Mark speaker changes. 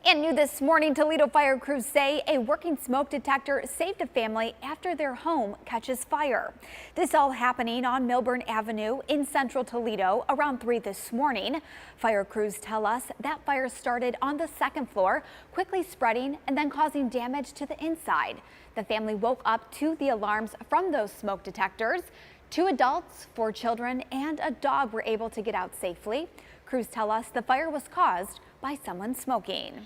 Speaker 1: And new this morning, Toledo fire crews say a working smoke detector saved a family after their home catches fire. This all happening on Milburn Avenue in central Toledo around 3 this morning. Fire crews tell us that fire started on the second floor, quickly spreading and then causing damage to the inside. The family woke up to the alarms from those smoke detectors. 2 adults, 4 children, and a dog were able to get out safely. Crews tell us the fire was caused by someone smoking.